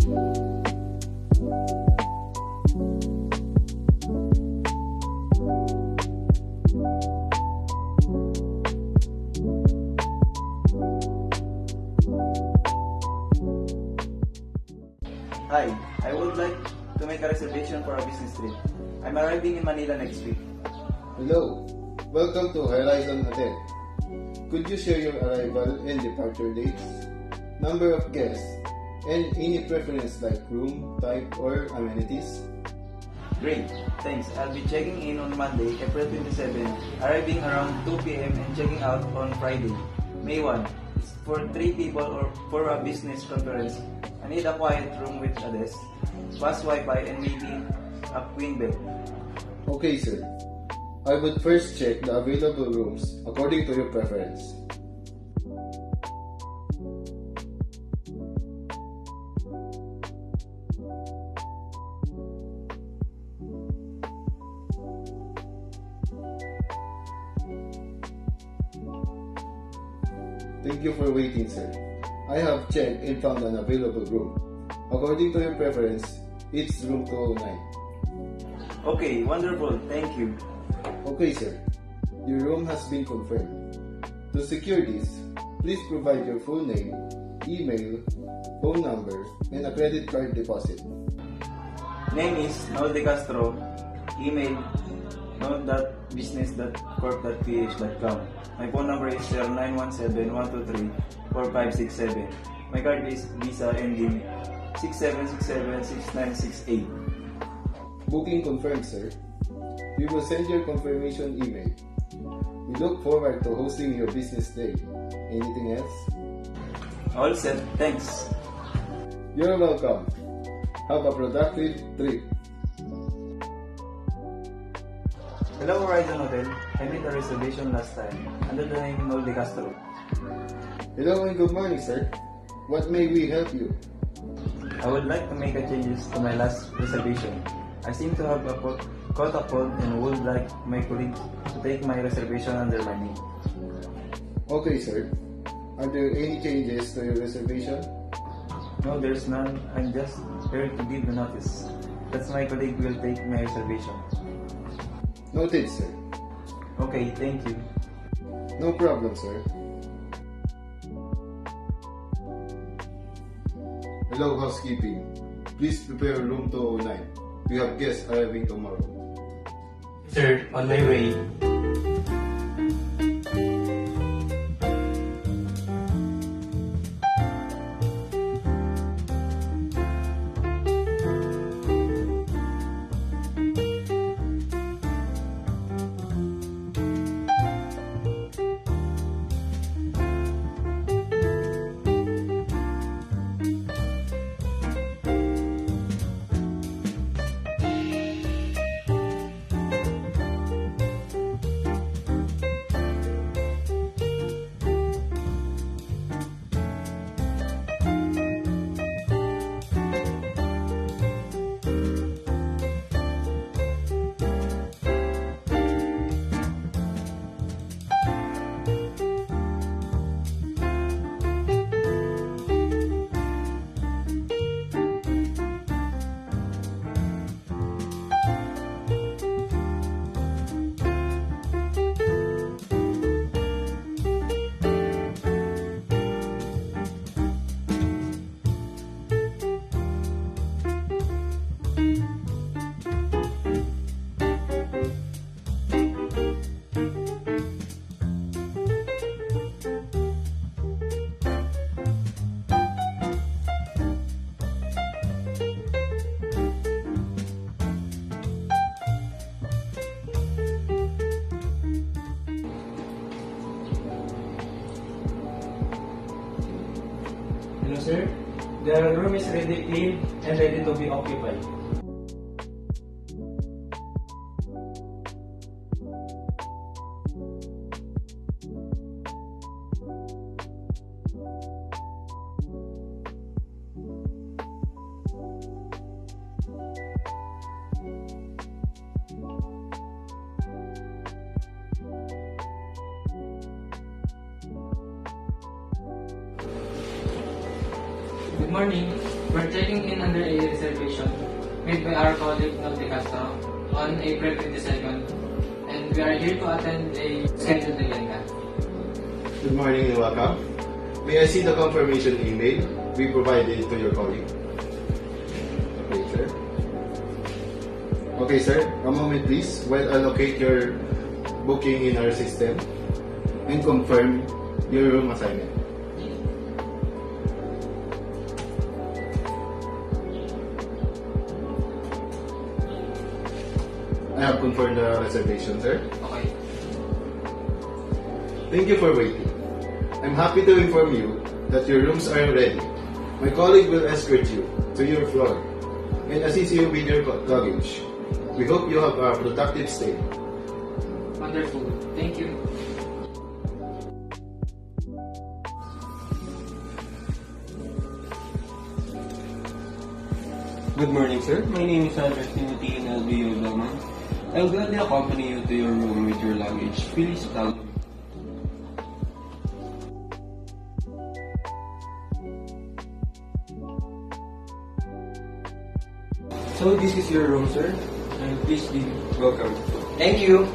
Hi, I would like to make a reservation for a business trip. I'm arriving in Manila next week. Hello, welcome to Horizon Hotel. Could you share your arrival and departure dates, number of guests, and any preference like room, type, or amenities? Great, thanks. I'll be checking in on Monday, April 27, arriving around 2 p.m. and checking out on Friday, May 1. It's for 3 people or for a business conference. I need a quiet room with a desk, fast Wi-Fi, and maybe a queen bed. Okay, sir. I would first check the available rooms according to your preference. Thank you for waiting, sir. I have checked and found an available room. According to your preference, it's room 209. Okay, wonderful. Thank you. Okay, sir. Your room has been confirmed. To secure this, please provide your full name, email, phone number, and a credit card deposit. Name is Noel De Castro. Email noel.business.corp.ph.com. My phone number is 0917-123-4567. My card is Visa ending 67676968. Booking confirmed, sir. We will send your confirmation email. We look forward to hosting your business day. Anything else? All set. Thanks. You're welcome. Have a productive trip. Hello, Horizon Hotel. I made a reservation last time under the name Noel De Castro. Hello and good morning, sir. What may we help you? I would like to make a changes to my last reservation. I seem to have caught a cold and would like my colleague to take my reservation under my name. Okay, sir. Are there any changes to your reservation? No, there's none. I'm just here to give the notice. That's my colleague will take my reservation. Noted, sir. Okay, thank you. No problem, sir. Hello, housekeeping. Please prepare room 209. We have guests arriving tomorrow. Sir, on my way. Hello, sir. The room is ready clean and ready to be occupied. Good morning. We're checking in under a reservation made by our colleague Noel De Castro on April 22nd, and we are here to attend a scheduled agenda. Good morning and welcome. May I see the confirmation email we provided to your colleague? Okay, sir. Okay, sir. A moment, please, while I locate your booking in our system and confirm your room assignment. I have confirmed the reservation, sir. Okay. Thank you for waiting. I'm happy to inform you that your rooms are ready. My colleague will escort you to your floor and assist you with your luggage. We hope you have a productive stay. Wonderful. Thank you. Good morning, sir. My name is Andres Timothy and I'll be your bellman. I'll gladly accompany you to your room with your luggage. Please follow me. So this is your room, sir. And please be welcome. Thank you.